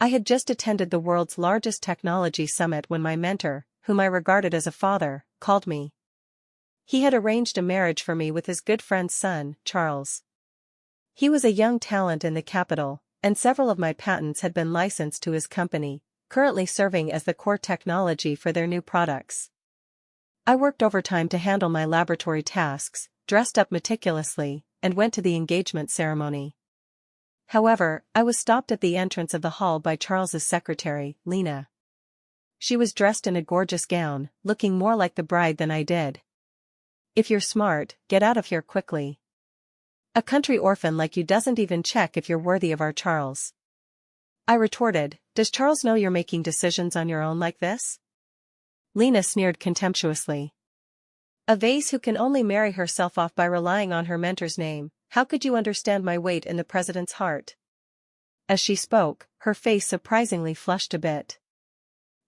I had just attended the world's largest technology summit when my mentor, whom I regarded as a father, called me. He had arranged a marriage for me with his good friend's son, Charles. He was a young talent in the capital, and several of my patents had been licensed to his company, currently serving as the core technology for their new products. I worked overtime to handle my laboratory tasks, dressed up meticulously, and went to the engagement ceremony. However, I was stopped at the entrance of the hall by Charles's secretary, Lena. She was dressed in a gorgeous gown, looking more like the bride than I did. "If you're smart, get out of here quickly. A country orphan like you doesn't even check if you're worthy of our Charles." I retorted, "Does Charles know you're making decisions on your own like this?" Lena sneered contemptuously. "A vase who can only marry herself off by relying on her mentor's name, how could you understand my weight in the president's heart?" As she spoke, her face surprisingly flushed a bit.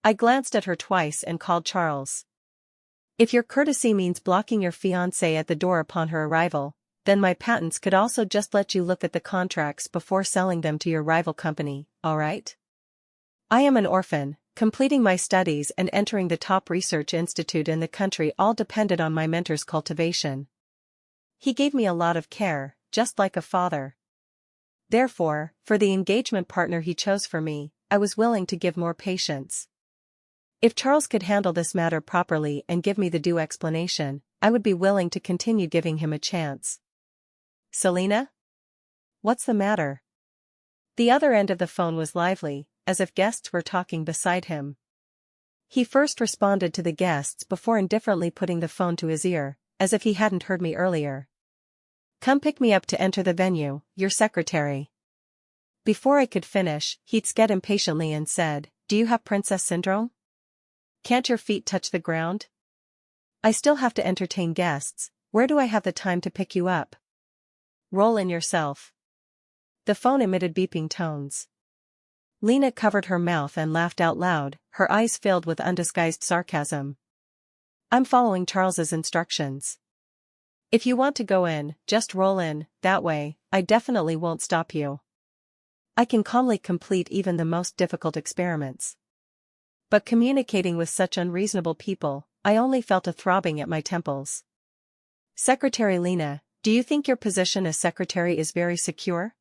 I glanced at her twice and called Charles. "If your courtesy means blocking your fiancée at the door upon her arrival, then my patents could also just let you look at the contracts before selling them to your rival company, all right? I am an orphan. Completing my studies and entering the top research institute in the country all depended on my mentor's cultivation. He gave me a lot of care, just like a father. Therefore, for the engagement partner he chose for me, I was willing to give more patience. If Charles could handle this matter properly and give me the due explanation, I would be willing to continue giving him a chance. "Selena? What's the matter?" The other end of the phone was lively, as if guests were talking beside him. He first responded to the guests before indifferently putting the phone to his ear, as if he hadn't heard me earlier. "Come pick me up to enter the venue, your secretary." Before I could finish, he'd sked impatiently and said, "Do you have princess syndrome? Can't your feet touch the ground? I still have to entertain guests. Where do I have the time to pick you up? Roll in yourself." The phone emitted beeping tones. Lena covered her mouth and laughed out loud, her eyes filled with undisguised sarcasm. "I'm following Charles's instructions. If you want to go in, just roll in, that way, I definitely won't stop you. I can calmly complete even the most difficult experiments." But communicating with such unreasonable people, I only felt a throbbing at my temples. "Secretary Lena, do you think your position as secretary is very secure?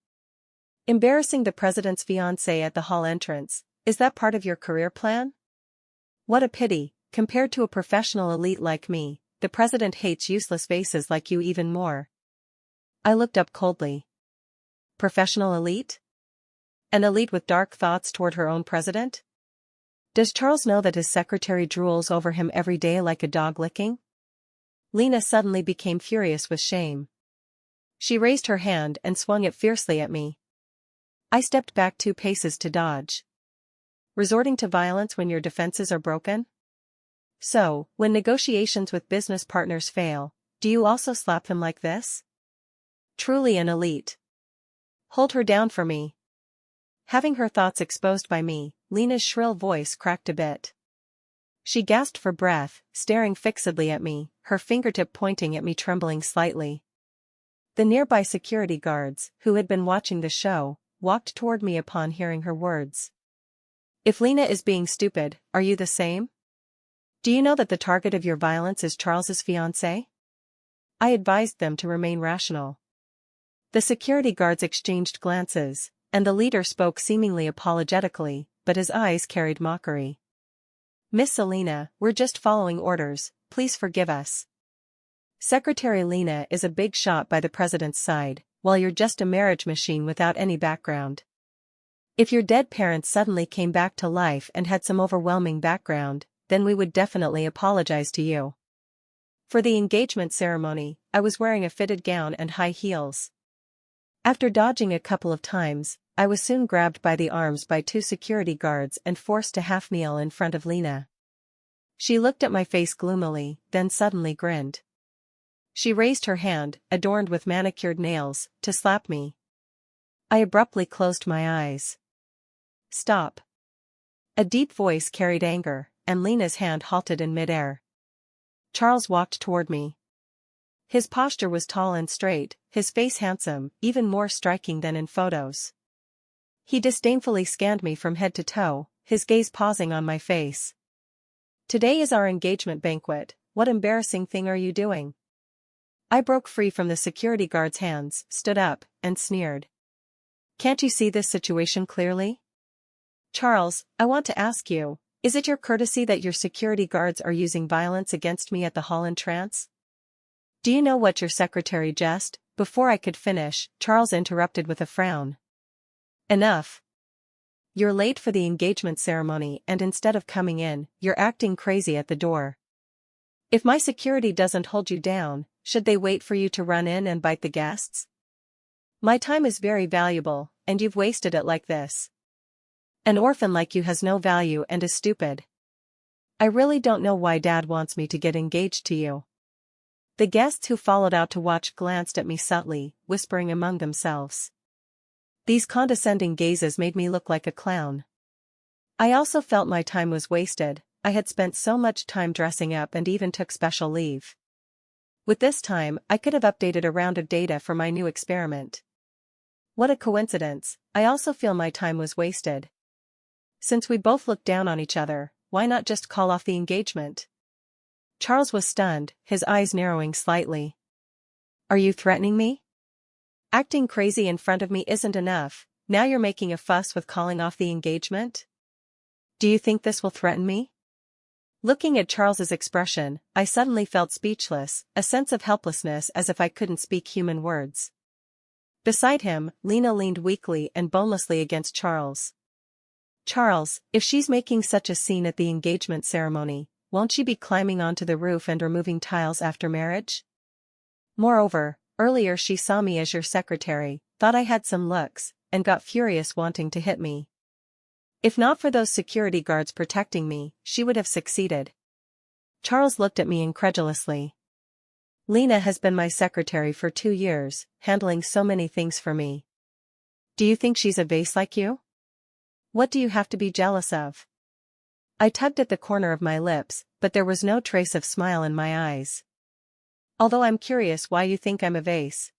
Embarrassing the president's fiancée at the hall entrance, is that part of your career plan? What a pity, compared to a professional elite like me, the president hates useless vases like you even more." I looked up coldly. Professional elite? An elite with dark thoughts toward her own president? Does Charles know that his secretary drools over him every day like a dog licking? Lena suddenly became furious with shame. She raised her hand and swung it fiercely at me. I stepped back 2 paces to dodge. Resorting to violence when your defenses are broken? So, when negotiations with business partners fail, do you also slap them like this? Truly an elite. Hold her down for me. Having her thoughts exposed by me, Lena's shrill voice cracked a bit. She gasped for breath, staring fixedly at me, her fingertip pointing at me trembling slightly. The nearby security guards, who had been watching the show, walked toward me upon hearing her words. "If Lena is being stupid, are you the same? Do you know that the target of your violence is Charles's fiancée?" I advised them to remain rational. The security guards exchanged glances, and the leader spoke seemingly apologetically, but his eyes carried mockery. "Miss Selena, we're just following orders, please forgive us. Secretary Lena is a big shot by the president's side, while you're just a marriage machine without any background. If your dead parents suddenly came back to life and had some overwhelming background, then we would definitely apologize to you." For the engagement ceremony, I was wearing a fitted gown and high heels. After dodging a couple of times, I was soon grabbed by the arms by 2 security guards and forced to half-kneel in front of Lena. She looked at my face gloomily, then suddenly grinned. She raised her hand, adorned with manicured nails, to slap me. I abruptly closed my eyes. "Stop." A deep voice carried anger, and Lena's hand halted in midair. Charles walked toward me. His posture was tall and straight, his face handsome, even more striking than in photos. He disdainfully scanned me from head to toe, his gaze pausing on my face. Today is our engagement banquet, what embarrassing thing are you doing? I broke free from the security guard's hands, stood up, and sneered. Can't you see this situation clearly? Charles, I want to ask you, is it your courtesy that your security guards are using violence against me at the hall entrance? Do you know what your secretary just? Before I could finish, Charles interrupted with a frown. Enough. You're late for the engagement ceremony and instead of coming in, you're acting crazy at the door. If my security doesn't hold you down, should they wait for you to run in and bite the guests? My time is very valuable, and you've wasted it like this. An orphan like you has no value and is stupid. I really don't know why Dad wants me to get engaged to you. The guests who followed out to watch glanced at me subtly, whispering among themselves. These condescending gazes made me look like a clown. I also felt my time was wasted. I had spent so much time dressing up and even took special leave. With this time, I could have updated a round of data for my new experiment. What a coincidence, I also feel my time was wasted. Since we both looked down on each other, why not just call off the engagement? Charles was stunned, his eyes narrowing slightly. Are you threatening me? Acting crazy in front of me isn't enough, now you're making a fuss with calling off the engagement? Do you think this will threaten me? Looking at Charles's expression, I suddenly felt speechless, a sense of helplessness as if I couldn't speak human words. Beside him, Lena leaned weakly and bonelessly against Charles. Charles, if she's making such a scene at the engagement ceremony, won't she be climbing onto the roof and removing tiles after marriage? Moreover, earlier she saw me as your secretary, thought I had some looks, and got furious wanting to hit me. If not for those security guards protecting me, she would have succeeded. Charles looked at me incredulously. Lena has been my secretary for 2 years, handling so many things for me. Do you think she's a vase like you? What do you have to be jealous of? I tugged at the corner of my lips, but there was no trace of smile in my eyes. Although I'm curious why you think I'm a vase.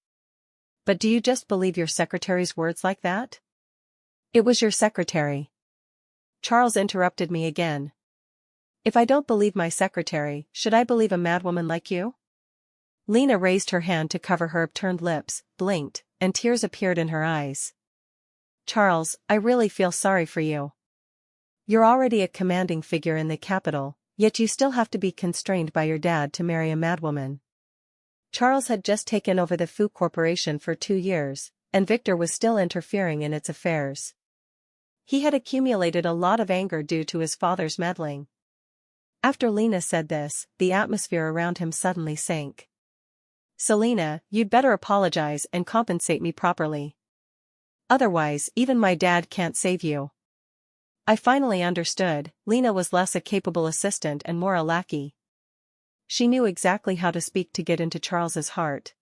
But do you just believe your secretary's words like that? It was your secretary. Charles interrupted me again. If I don't believe my secretary, should I believe a madwoman like you? Lena raised her hand to cover her upturned lips, blinked, and tears appeared in her eyes. Charles, I really feel sorry for you. You're already a commanding figure in the capital, yet you still have to be constrained by your dad to marry a madwoman. Charles had just taken over the Fu Corporation for 2 years, and Victor was still interfering in its affairs. He had accumulated a lot of anger due to his father's meddling. After Lena said this, the atmosphere around him suddenly sank. Selena, you'd better apologize and compensate me properly. Otherwise, even my dad can't save you. I finally understood, Lena was less a capable assistant and more a lackey. She knew exactly how to speak to get into Charles's heart.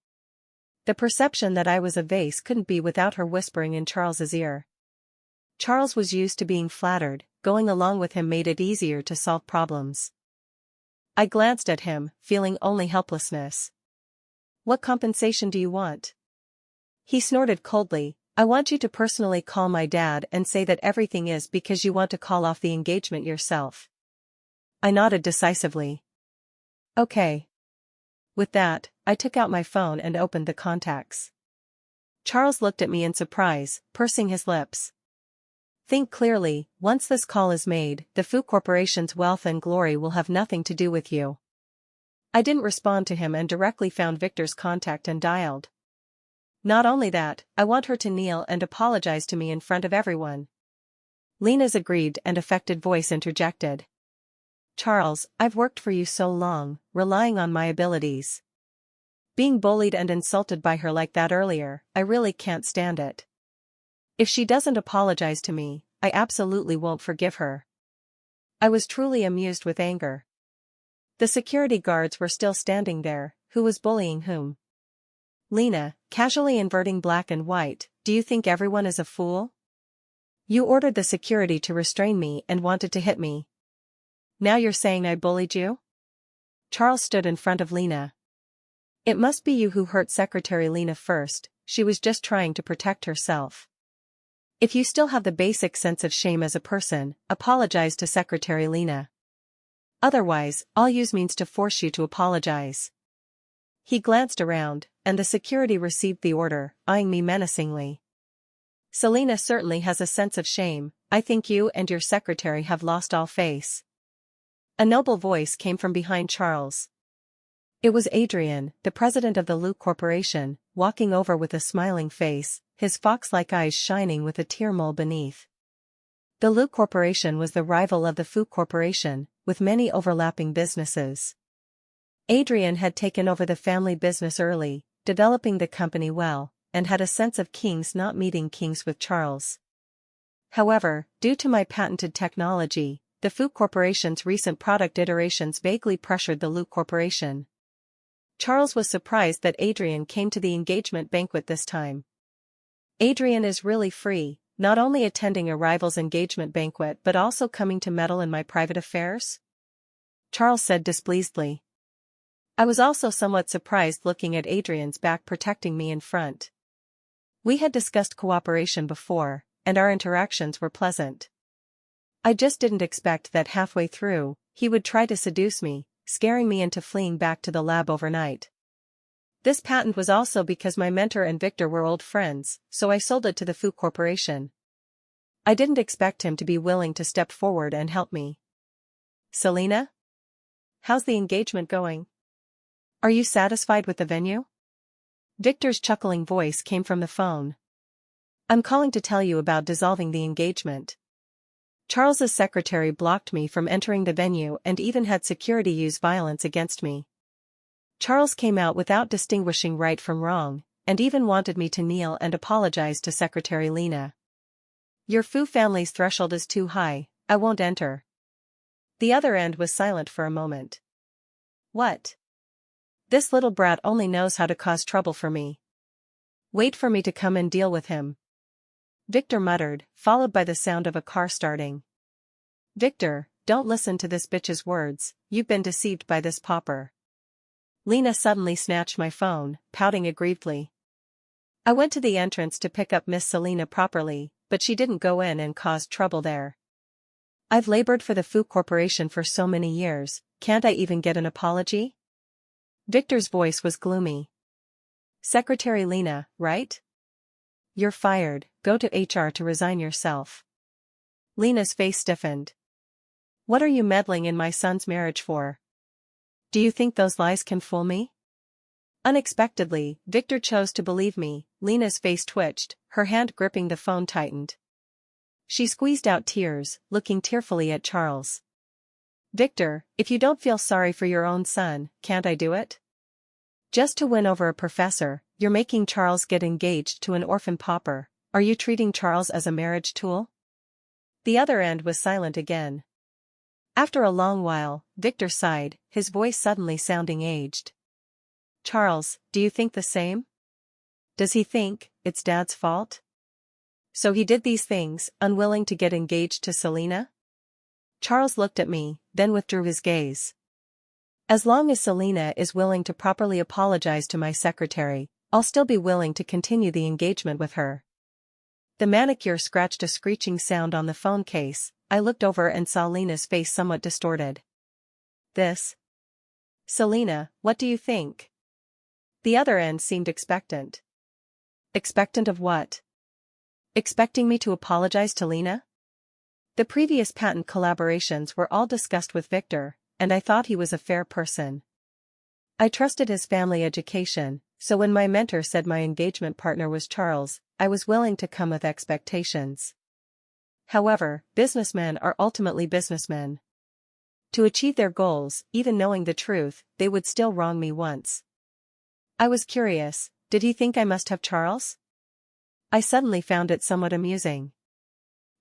The perception that I was a vase couldn't be without her whispering in Charles's ear. Charles was used to being flattered, going along with him made it easier to solve problems. I glanced at him, feeling only helplessness. What compensation do you want? He snorted coldly. I want you to personally call my dad and say that everything is because you want to call off the engagement yourself. I nodded decisively. Okay. With that, I took out my phone and opened the contacts. Charles looked at me in surprise, pursing his lips. Think clearly, once this call is made, the Fu Corporation's wealth and glory will have nothing to do with you. I didn't respond to him and directly found Victor's contact and dialed. Not only that, I want her to kneel and apologize to me in front of everyone. Lena's aggrieved and affected voice interjected. Charles, I've worked for you so long, relying on my abilities. Being bullied and insulted by her like that earlier, I really can't stand it. If she doesn't apologize to me, I absolutely won't forgive her. I was truly amused with anger. The security guards were still standing there, who was bullying whom? Lena, casually inverting black and white, do you think everyone is a fool? You ordered the security to restrain me and wanted to hit me. Now you're saying I bullied you? Charles stood in front of Lena. It must be you who hurt Secretary Lena first, she was just trying to protect herself. If you still have the basic sense of shame as a person, apologize to Secretary Lena. Otherwise, I'll use means to force you to apologize. He glanced around, and the security received the order, eyeing me menacingly. Selena certainly has a sense of shame. I think you and your secretary have lost all face. A noble voice came from behind Charles. It was Adrian, the president of the Loop Corporation, walking over with a smiling face, his fox-like eyes shining with a tear mole beneath. The Loop Corporation was the rival of the Food Corporation, with many overlapping businesses. Adrian had taken over the family business early, developing the company well, and had a sense of kings not meeting kings with Charles. However, due to my patented technology, the Food Corporation's recent product iterations vaguely pressured the Loop Corporation. Charles was surprised that Adrian came to the engagement banquet this time. Adrian is really free, not only attending a rival's engagement banquet but also coming to meddle in my private affairs? Charles said displeasedly. I was also somewhat surprised looking at Adrian's back protecting me in front. We had discussed cooperation before, and our interactions were pleasant. I just didn't expect that halfway through, he would try to seduce me, scaring me into fleeing back to the lab overnight. This patent was also because my mentor and Victor were old friends, so I sold it to the Food Corporation. I didn't expect him to be willing to step forward and help me. Selena? How's the engagement going? Are you satisfied with the venue? Victor's chuckling voice came from the phone. I'm calling to tell you about dissolving the engagement. Charles's secretary blocked me from entering the venue and even had security use violence against me. Charles came out without distinguishing right from wrong, and even wanted me to kneel and apologize to Secretary Lena. Your Fu family's threshold is too high, I won't enter. The other end was silent for a moment. What? This little brat only knows how to cause trouble for me. Wait for me to come and deal with him. Victor muttered, followed by the sound of a car starting. Victor, don't listen to this bitch's words, you've been deceived by this pauper. Lena suddenly snatched my phone, pouting aggrievedly. I went to the entrance to pick up Miss Selena properly, but she didn't go in and caused trouble there. I've labored for the Food Corporation for so many years, can't I even get an apology? Victor's voice was gloomy. Secretary Lena, right? You're fired, go to HR to resign yourself. Lena's face stiffened. What are you meddling in my son's marriage for? Do you think those lies can fool me? Unexpectedly, Victor chose to believe me. Lena's face twitched, her hand gripping the phone tightened. She squeezed out tears, looking tearfully at Charles. Victor, if you don't feel sorry for your own son, can't I do it? Just to win over a professor, you're making Charles get engaged to an orphan pauper. Are you treating Charles as a marriage tool? The other end was silent again. After a long while, Victor sighed, his voice suddenly sounding aged. Charles, do you think the same? Does he think it's Dad's fault? So he did these things, unwilling to get engaged to Selena? Charles looked at me, then withdrew his gaze. As long as Selena is willing to properly apologize to my secretary, I'll still be willing to continue the engagement with her. The manicure scratched a screeching sound on the phone case. I looked over and saw Lena's face somewhat distorted. This? Selena, what do you think? The other end seemed expectant. Expectant of what? Expecting me to apologize to Lena? The previous patent collaborations were all discussed with Victor, and I thought he was a fair person. I trusted his family education, so when my mentor said my engagement partner was Charles, I was willing to come with expectations. However, businessmen are ultimately businessmen. To achieve their goals, even knowing the truth, they would still wrong me once. I was curious, did he think I must have Charles? I suddenly found it somewhat amusing.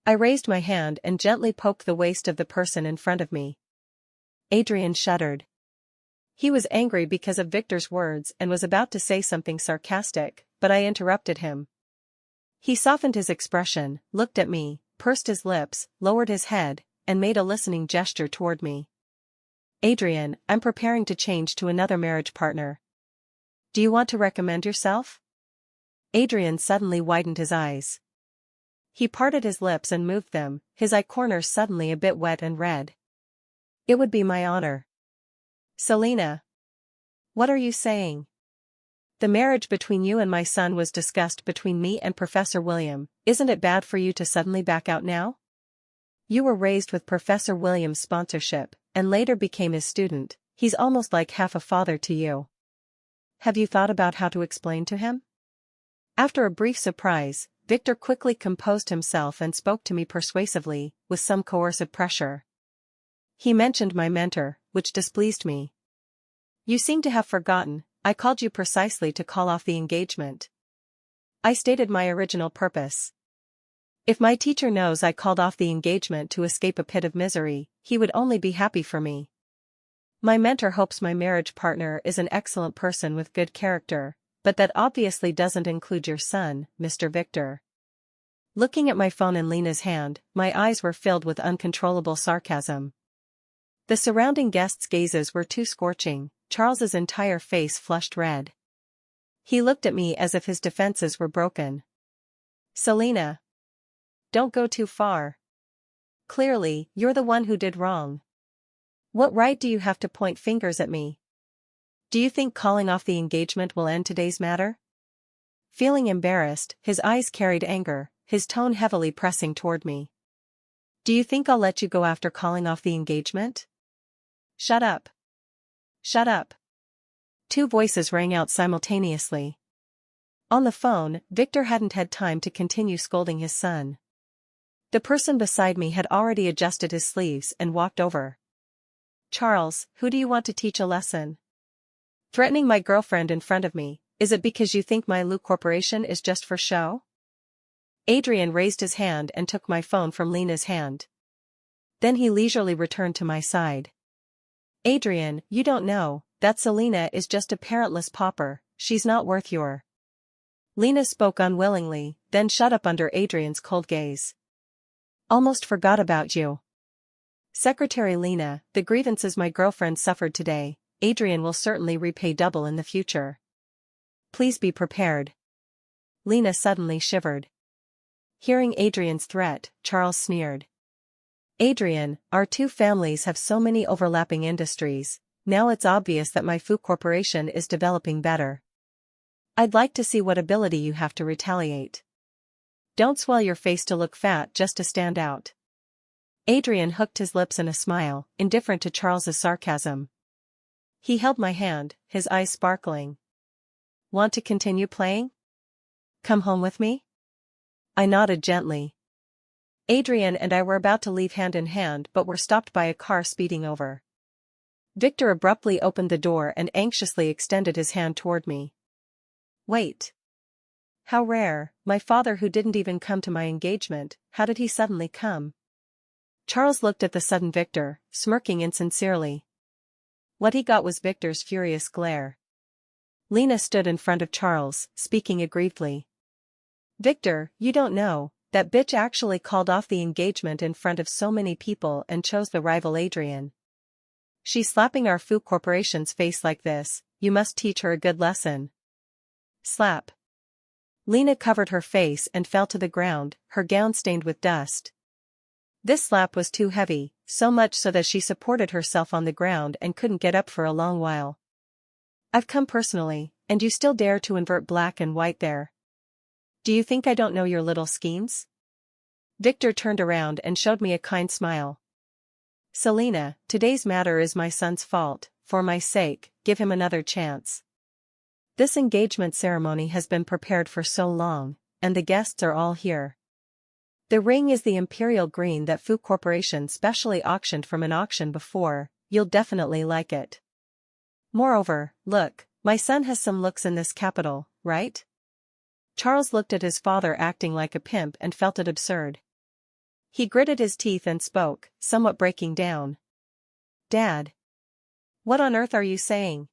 I raised my hand and gently poked the waist of the person in front of me. Adrian shuddered. He was angry because of Victor's words and was about to say something sarcastic, but I interrupted him. He softened his expression, looked at me, pursed his lips, lowered his head, and made a listening gesture toward me. Adrian, I'm preparing to change to another marriage partner. Do you want to recommend yourself? Adrian suddenly widened his eyes. He parted his lips and moved them, his eye corners suddenly a bit wet and red. It would be my honor. Selena. What are you saying? The marriage between you and my son was discussed between me and Professor William. Isn't it bad for you to suddenly back out now? You were raised with Professor William's sponsorship, and later became his student. He's almost like half a father to you. Have you thought about how to explain to him? After a brief surprise, Victor quickly composed himself and spoke to me persuasively, with some coercive pressure. He mentioned my mentor, which displeased me. You seem to have forgotten, I called you precisely to call off the engagement. I stated my original purpose. If my teacher knows I called off the engagement to escape a pit of misery, he would only be happy for me. My mentor hopes my marriage partner is an excellent person with good character, but that obviously doesn't include your son, Mr. Victor. Looking at my phone in Lena's hand, my eyes were filled with uncontrollable sarcasm. The surrounding guests' gazes were too scorching. Charles's entire face flushed red. He looked at me as if his defenses were broken. Selena. Don't go too far. Clearly, you're the one who did wrong. What right do you have to point fingers at me? Do you think calling off the engagement will end today's matter? Feeling embarrassed, his eyes carried anger, his tone heavily pressing toward me. Do you think I'll let you go after calling off the engagement? Shut up. Shut up. Two voices rang out simultaneously. On the phone, Victor hadn't had time to continue scolding his son. The person beside me had already adjusted his sleeves and walked over. Charles, who do you want to teach a lesson? Threatening my girlfriend in front of me, is it because you think my Lou Corporation is just for show? Adrian raised his hand and took my phone from Lena's hand. Then he leisurely returned to my side. Adrian, you don't know, that Selena is just a parentless pauper, she's not worth your. Lena spoke unwillingly, then shut up under Adrian's cold gaze. Almost forgot about you. Secretary Lena, the grievances my girlfriend suffered today, Adrian will certainly repay double in the future. Please be prepared. Lena suddenly shivered. Hearing Adrian's threat, Charles sneered. Adrian, our two families have so many overlapping industries, now it's obvious that my food corporation is developing better. I'd like to see what ability you have to retaliate. Don't swell your face to look fat just to stand out. Adrian hooked his lips in a smile, indifferent to Charles's sarcasm. He held my hand, his eyes sparkling. Want to continue playing? Come home with me? I nodded gently. Adrian and I were about to leave hand in hand but were stopped by a car speeding over. Victor abruptly opened the door and anxiously extended his hand toward me. Wait. How rare, my father who didn't even come to my engagement, how did he suddenly come? Charles looked at the sudden Victor, smirking insincerely. What he got was Victor's furious glare. Lena stood in front of Charles, speaking aggrievedly. Victor, you don't know, that bitch actually called off the engagement in front of so many people and chose the rival Adrian. She's slapping our food corporation's face like this, you must teach her a good lesson. Slap. Lena covered her face and fell to the ground, her gown stained with dust. This slap was too heavy, so much so that she supported herself on the ground and couldn't get up for a long while. I've come personally, and you still dare to invert black and white there. Do you think I don't know your little schemes? Victor turned around and showed me a kind smile. Selena, today's matter is my son's fault, for my sake, give him another chance. This engagement ceremony has been prepared for so long, and the guests are all here. The ring is the imperial green that Food Corporation specially auctioned from an auction before, you'll definitely like it. Moreover, look, my son has some looks in this capital, right? Charles looked at his father acting like a pimp and felt it absurd. He gritted his teeth and spoke, somewhat breaking down. Dad. What on earth are you saying?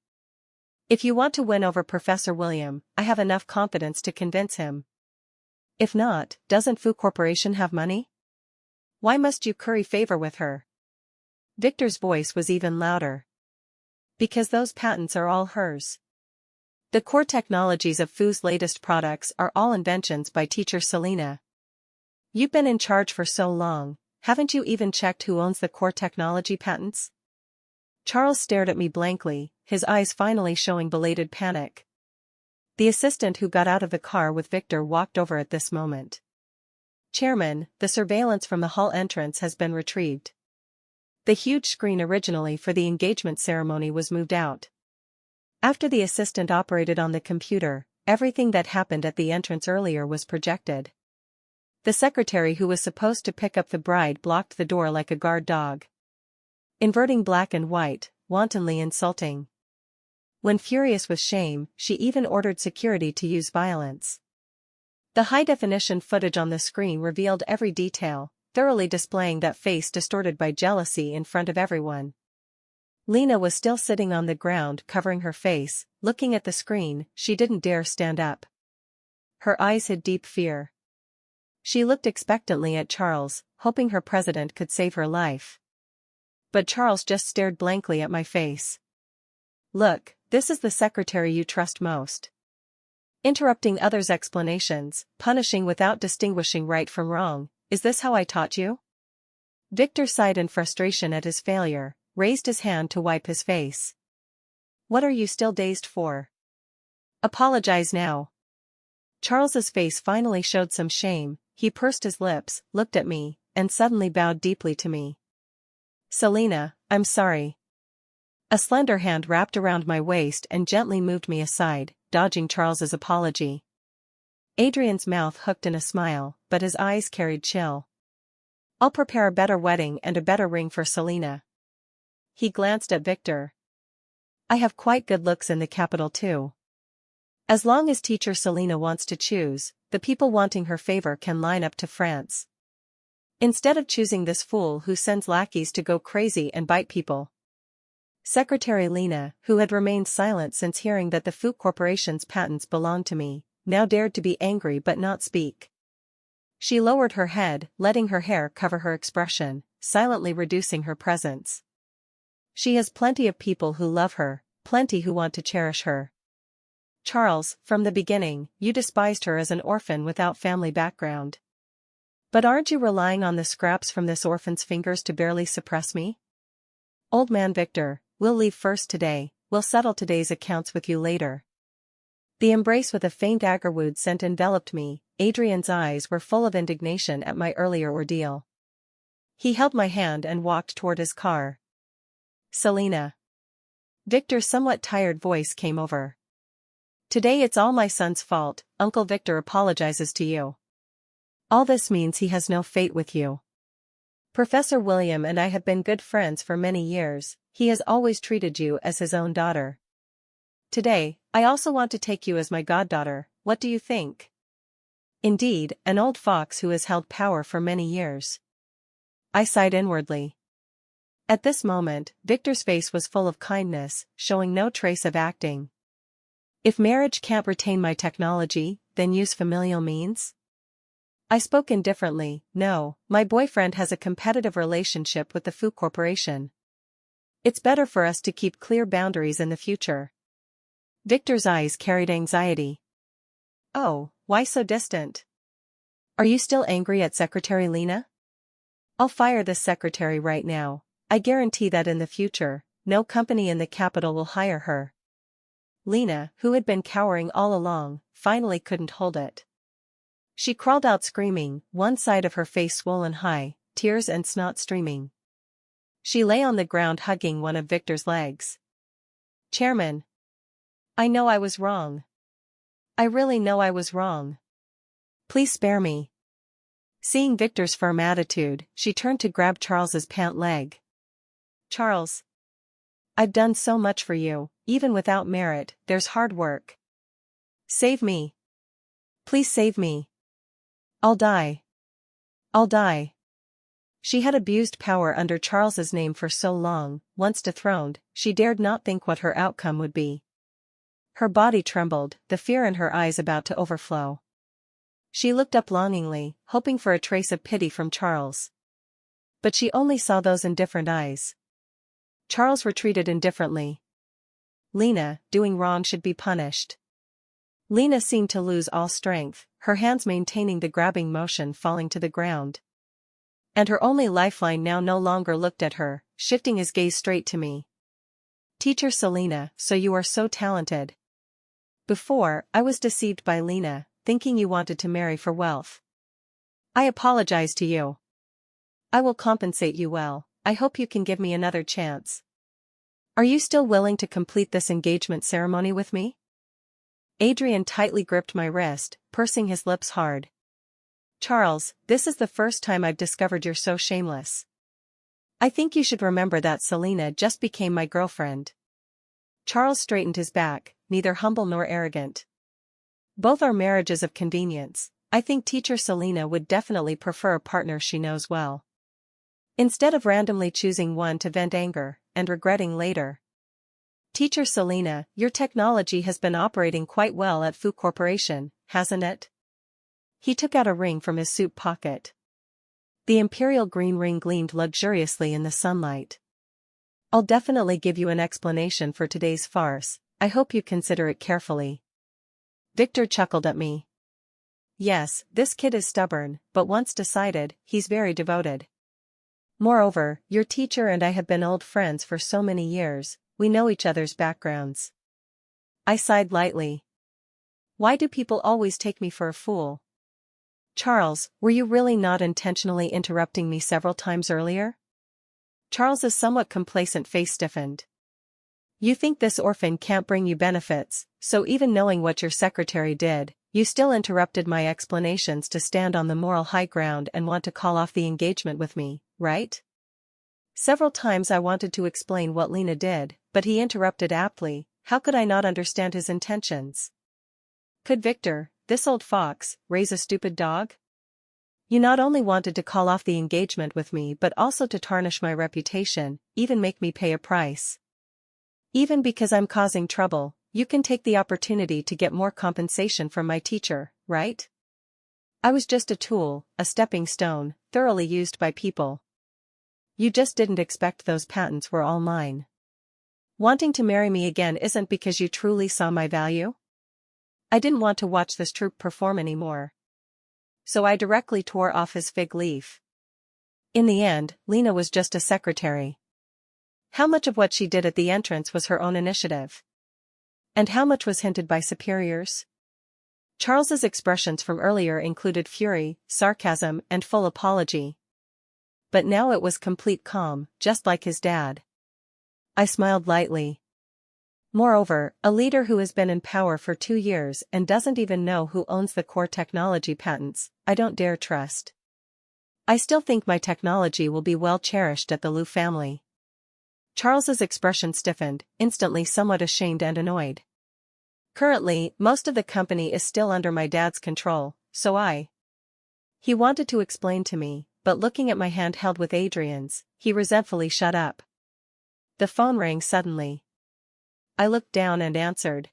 If you want to win over Professor William, I have enough confidence to convince him. If not, doesn't Food Corporation have money? Why must you curry favor with her? Victor's voice was even louder. Because those patents are all hers. The core technologies of Food's latest products are all inventions by teacher Selena. You've been in charge for so long, haven't you even checked who owns the core technology patents? Charles stared at me blankly, his eyes finally showing belated panic. The assistant who got out of the car with Victor walked over at this moment. Chairman, the surveillance from the hall entrance has been retrieved. The huge screen originally for the engagement ceremony was moved out. After the assistant operated on the computer, everything that happened at the entrance earlier was projected. The secretary who was supposed to pick up the bride blocked the door like a guard dog. Inverting black and white, wantonly insulting. When furious with shame, she even ordered security to use violence. The high-definition footage on the screen revealed every detail, thoroughly displaying that face distorted by jealousy in front of everyone. Lena was still sitting on the ground covering her face, looking at the screen. She didn't dare stand up. Her eyes hid deep fear. She looked expectantly at Charles, hoping her president could save her life. But Charles just stared blankly at my face. Look, this is the secretary you trust most. Interrupting others' explanations, punishing without distinguishing right from wrong, is this how I taught you? Victor sighed in frustration at his failure, raised his hand to wipe his face. What are you still dazed for? Apologize now. Charles's face finally showed some shame. He pursed his lips, looked at me, and suddenly bowed deeply to me. Selena, I'm sorry. A slender hand wrapped around my waist and gently moved me aside, dodging Charles's apology. Adrian's mouth hooked in a smile, but his eyes carried chill. I'll prepare a better wedding and a better ring for Selena. He glanced at Victor. I have quite good looks in the capital too. As long as teacher Selena wants to choose, the people wanting her favor can line up to France. Instead of choosing this fool who sends lackeys to go crazy and bite people. Secretary Lena, who had remained silent since hearing that the Fook Corporation's patents belonged to me, now dared to be angry but not speak. She lowered her head, letting her hair cover her expression, silently reducing her presence. She has plenty of people who love her, plenty who want to cherish her. Charles, from the beginning, you despised her as an orphan without family background. But aren't you relying on the scraps from this orphan's fingers to barely suppress me? Old man Victor, we'll leave first today, we'll settle today's accounts with you later. The embrace with a faint agarwood scent enveloped me. Adrian's eyes were full of indignation at my earlier ordeal. He held my hand and walked toward his car. Selena. Victor's somewhat tired voice came over. Today it's all my son's fault. Uncle Victor apologizes to you. All this means he has no fate with you. Professor William and I have been good friends for many years. He has always treated you as his own daughter. Today, I also want to take you as my goddaughter. What do you think? Indeed, an old fox who has held power for many years. I sighed inwardly. At this moment, Victor's face was full of kindness, showing no trace of acting. If marriage can't retain my technology, then use familial means? I spoke indifferently. No, my boyfriend has a competitive relationship with the Fook Corporation. It's better for us to keep clear boundaries in the future. Victor's eyes carried anxiety. Oh, why so distant? Are you still angry at Secretary Lena? I'll fire this secretary right now. I guarantee that in the future, no company in the capital will hire her. Lena, who had been cowering all along, finally couldn't hold it. She crawled out screaming, one side of her face swollen high, tears and snot streaming. She lay on the ground hugging one of Victor's legs. Chairman. I know I was wrong. I really know I was wrong. Please spare me. Seeing Victor's firm attitude, she turned to grab Charles's pant leg. Charles. I've done so much for you, even without merit. There's hard work. Save me. Please save me. I'll die. I'll die. She had abused power under Charles's name for so long. Once dethroned, she dared not think what her outcome would be. Her body trembled, the fear in her eyes about to overflow. She looked up longingly, hoping for a trace of pity from Charles. But she only saw those indifferent eyes. Charles retreated indifferently. Lena, doing wrong should be punished. Lena seemed to lose all strength, her hands maintaining the grabbing motion falling to the ground. And her only lifeline now no longer looked at her, shifting his gaze straight to me. Teacher Selena, so you are so talented. Before, I was deceived by Lena, thinking you wanted to marry for wealth. I apologize to you. I will compensate you well, I hope you can give me another chance. Are you still willing to complete this engagement ceremony with me? Adrian tightly gripped my wrist, pursing his lips hard. Charles, this is the first time I've discovered you're so shameless. I think you should remember that Selena just became my girlfriend. Charles straightened his back, neither humble nor arrogant. Both are marriages of convenience. I think teacher Selena would definitely prefer a partner she knows well. Instead of randomly choosing one to vent anger, and regretting later. Teacher Selena, your technology has been operating quite well at Fu Corporation, hasn't it? He took out a ring from his suit pocket. The imperial green ring gleamed luxuriously in the sunlight. I'll definitely give you an explanation for today's farce, I hope you consider it carefully. Victor chuckled at me. Yes, this kid is stubborn, but once decided, he's very devoted. Moreover, your teacher and I have been old friends for so many years, we know each other's backgrounds. I sighed lightly. Why do people always take me for a fool? Charles, were you really not intentionally interrupting me several times earlier? Charles's somewhat complacent face stiffened. You think this orphan can't bring you benefits, so even knowing what your secretary did, you still interrupted my explanations to stand on the moral high ground and want to call off the engagement with me, right? Several times I wanted to explain what Lena did, but he interrupted aptly. How could I not understand his intentions? Could Victor, this old fox, raise a stupid dog? You not only wanted to call off the engagement with me but also to tarnish my reputation, even make me pay a price. Even because I'm causing trouble, you can take the opportunity to get more compensation from my teacher, right? I was just a tool, a stepping stone, thoroughly used by people. You just didn't expect those patents were all mine. Wanting to marry me again isn't because you truly saw my value? I didn't want to watch this troupe perform anymore. So I directly tore off his fig leaf. In the end, Lena was just a secretary. How much of what she did at the entrance was her own initiative? And how much was hinted by superiors? Charles's expressions from earlier included fury, sarcasm, and full apology. But now it was complete calm, just like his dad. I smiled lightly. Moreover, a leader who has been in power for 2 years and doesn't even know who owns the core technology patents, I don't dare trust. I still think my technology will be well cherished at the Liu family. Charles's expression stiffened, instantly somewhat ashamed and annoyed. Currently, most of the company is still under my dad's control, so He wanted to explain to me, but looking at my hand held with Adrian's, he resentfully shut up. The phone rang suddenly. I looked down and answered.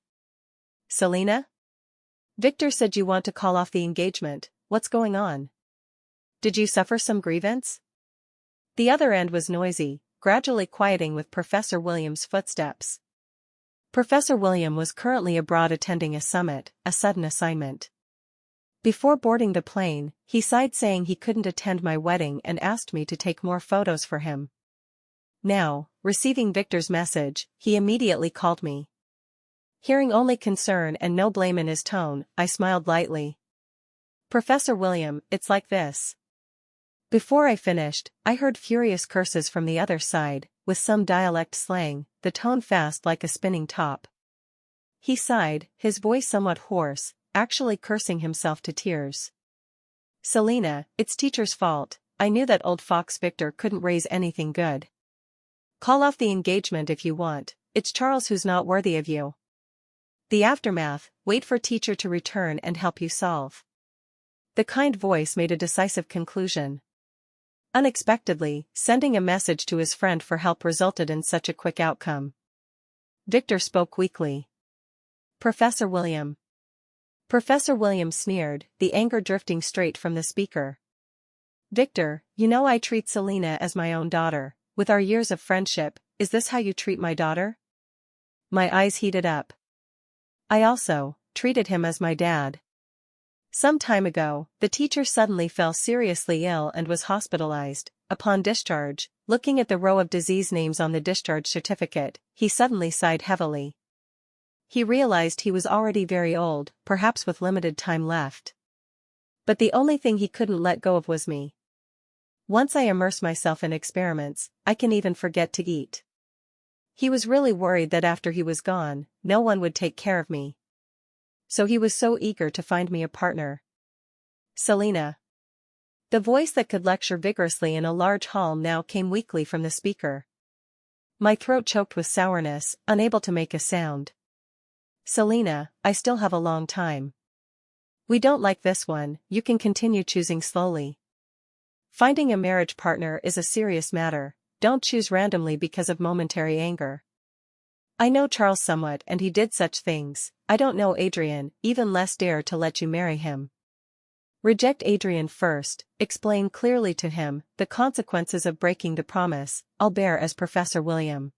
Selena? Victor said you want to call off the engagement, what's going on? Did you suffer some grievance? The other end was noisy, gradually quieting with Professor William's footsteps. Professor William was currently abroad attending a summit, a sudden assignment. Before boarding the plane, he sighed saying he couldn't attend my wedding and asked me to take more photos for him. Now, receiving Victor's message, he immediately called me. Hearing only concern and no blame in his tone, I smiled lightly. Professor William, it's like this. Before I finished, I heard furious curses from the other side, with some dialect slang, the tone fast like a spinning top. He sighed, his voice somewhat hoarse, actually cursing himself to tears. Selena, it's teacher's fault, I knew that old fox Victor couldn't raise anything good. Call off the engagement if you want, it's Charles who's not worthy of you. The aftermath, wait for teacher to return and help you solve. The kind voice made a decisive conclusion. Unexpectedly, sending a message to his friend for help resulted in such a quick outcome. Victor spoke weakly. Professor William. Professor William sneered, the anger drifting straight from the speaker. Victor, you know I treat Selena as my own daughter, with our years of friendship, is this how you treat my daughter? My eyes heated up. I also, treated him as my dad. Some time ago, the teacher suddenly fell seriously ill and was hospitalized. Upon discharge, looking at the row of disease names on the discharge certificate, he suddenly sighed heavily. He realized he was already very old, perhaps with limited time left. But the only thing he couldn't let go of was me. Once I immerse myself in experiments, I can even forget to eat. He was really worried that after he was gone, no one would take care of me. So he was so eager to find me a partner. Selena. The voice that could lecture vigorously in a large hall now came weakly from the speaker. My throat choked with sourness, unable to make a sound. Selena, I still have a long time. We don't like this one, you can continue choosing slowly. Finding a marriage partner is a serious matter, don't choose randomly because of momentary anger. I know Charles somewhat and he did such things. I don't know Adrian, even less dare to let you marry him. Reject Adrian first, explain clearly to him the consequences of breaking the promise, I'll bear as Professor William.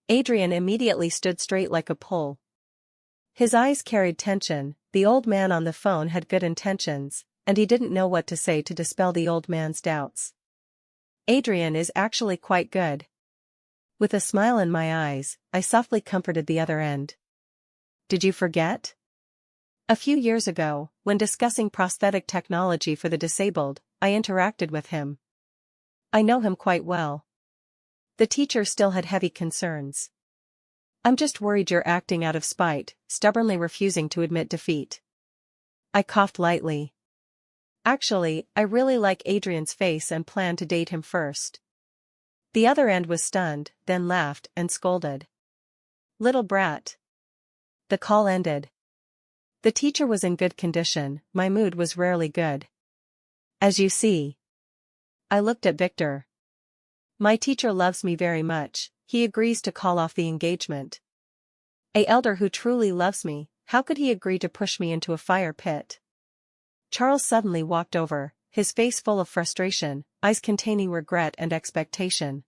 Adrian immediately stood straight like a pole. His eyes carried tension. The old man on the phone had good intentions, and he didn't know what to say to dispel the old man's doubts. Adrian is actually quite good. With a smile in my eyes, I softly comforted the other end. Did you forget? A few years ago, when discussing prosthetic technology for the disabled, I interacted with him. I know him quite well. The teacher still had heavy concerns. I'm just worried you're acting out of spite, stubbornly refusing to admit defeat. I coughed lightly. Actually, I really like Adrian's face and plan to date him first. The other end was stunned, then laughed and scolded. Little brat. The call ended. The teacher was in good condition, my mood was rarely good. As you see. I looked at Victor. My teacher loves me very much, he agrees to call off the engagement. A elder who truly loves me, how could he agree to push me into a fire pit? Charles suddenly walked over, his face full of frustration, eyes containing regret and expectation.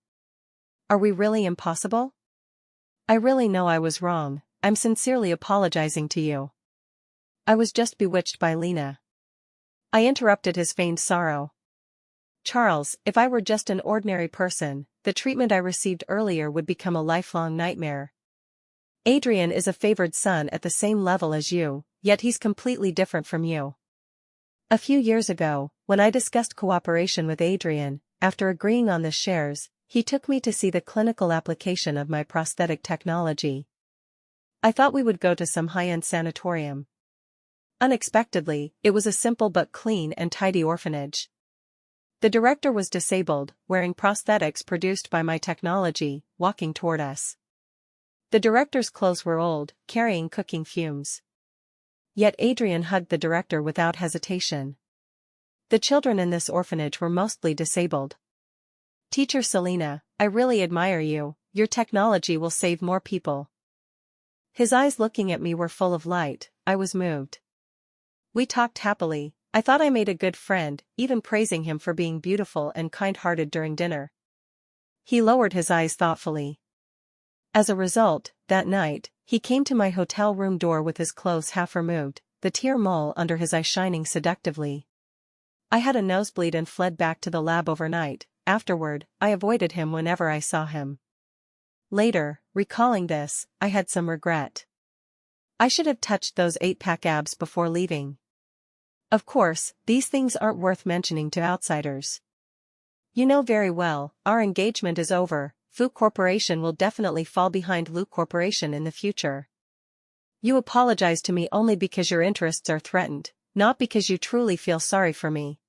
Are we really impossible? I really know I was wrong, I'm sincerely apologizing to you. I was just bewitched by Lena. I interrupted his feigned sorrow. Charles, if I were just an ordinary person, the treatment I received earlier would become a lifelong nightmare. Adrian is a favored son at the same level as you, yet he's completely different from you. A few years ago, when I discussed cooperation with Adrian, after agreeing on the shares, he took me to see the clinical application of my prosthetic technology. I thought we would go to some high-end sanatorium. Unexpectedly, it was a simple but clean and tidy orphanage. The director was disabled, wearing prosthetics produced by my technology, walking toward us. The director's clothes were old, carrying cooking fumes. Yet Adrian hugged the director without hesitation. The children in this orphanage were mostly disabled. Teacher Selena, I really admire you, your technology will save more people. His eyes looking at me were full of light, I was moved. We talked happily. I thought I made a good friend, even praising him for being beautiful and kind-hearted during dinner. He lowered his eyes thoughtfully. As a result, that night, he came to my hotel room door with his clothes half removed, the tear mole under his eye shining seductively. I had a nosebleed and fled back to the lab overnight. Afterward, I avoided him whenever I saw him. Later, recalling this, I had some regret. I should have touched those 8-pack abs before leaving. Of course, these things aren't worth mentioning to outsiders. You know very well, our engagement is over. Fu Corporation will definitely fall behind Lu Corporation in the future. You apologize to me only because your interests are threatened, not because you truly feel sorry for me.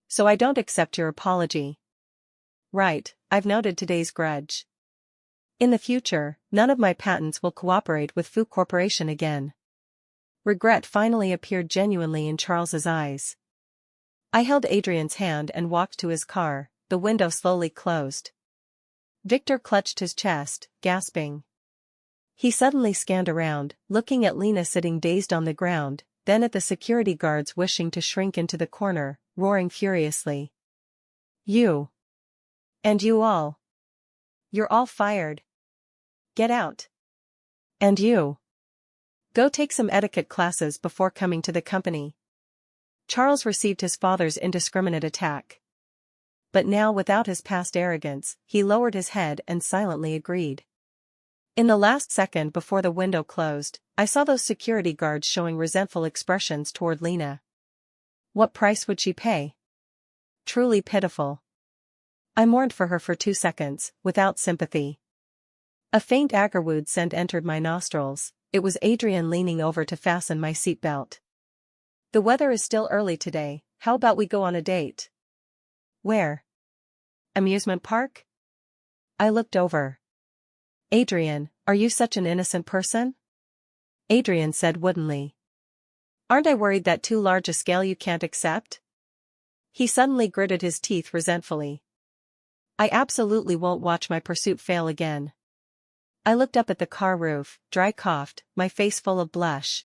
So I don't accept your apology. Right, I've noted today's grudge. In the future, none of my patents will cooperate with Fu Corporation again. Regret finally appeared genuinely in Charles's eyes. I held Adrian's hand and walked to his car, the window slowly closed. Victor clutched his chest, gasping. He suddenly scanned around, looking at Lena sitting dazed on the ground, then at the security guards wishing to shrink into the corner, roaring furiously. You! And you all! You're all fired! Get out! And you! Go take some etiquette classes before coming to the company. Charles received his father's indiscriminate attack. But now, without his past arrogance, he lowered his head and silently agreed. In the last second before the window closed, I saw those security guards showing resentful expressions toward Lena. What price would she pay? Truly pitiful. I mourned for her for 2 seconds, without sympathy. A faint agarwood scent entered my nostrils. It was Adrian leaning over to fasten my seatbelt. The weather is still early today, how about we go on a date? Where? Amusement park? I looked over. Adrian, are you such an innocent person? Adrian said woodenly. Aren't I worried that too large a scale you can't accept? He suddenly gritted his teeth resentfully. I absolutely won't watch my pursuit fail again. I looked up at the car roof, dry-coughed, my face full of blush.